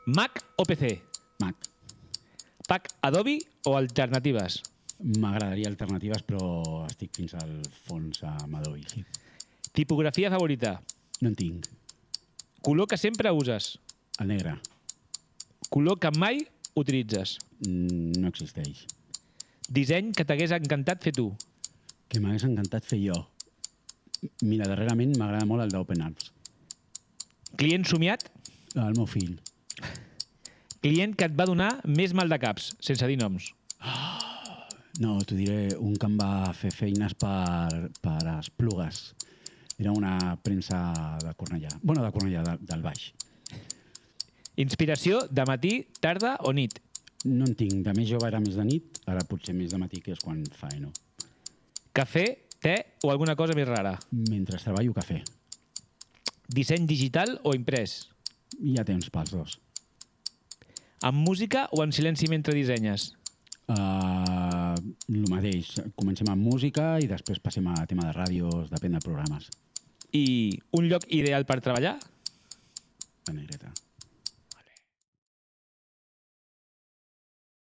Mac o PC? Mac. Pack Adobe o alternatives? M'agradaria alternatives, però estic fins al fons amb Adobe. Tipografia favorita? No en tinc. Color que sempre uses? El negre Color que mai utilitzes? no existeix. Disseny que t'hagués encantat fer tu? Que m'hagués encantat fer jo. Mira, darrerament m'agrada molt el d'Open Arms. Client somiat? El meu fill. Client que et va donar més mal de caps, sense dir noms? No, t'ho diré, un que em va fer feines per Esplugues. Era una premsa de Cornellà. Bueno, de Cornellà, del Baix. Inspiració de matí, tarda o nit? No en tinc. De més jove era més de nit, ara potser més de matí, que és quan faeno. Cafè, te o alguna cosa més rara? Mentre treballo, cafè. Disseny digital o imprès? Hi ha temps pels dos. Amb música o en silenci mentre dissenyes? El mateix. Comencem amb música i després passem a tema de ràdios, depèn de programes. I un lloc ideal per treballar? La negreta.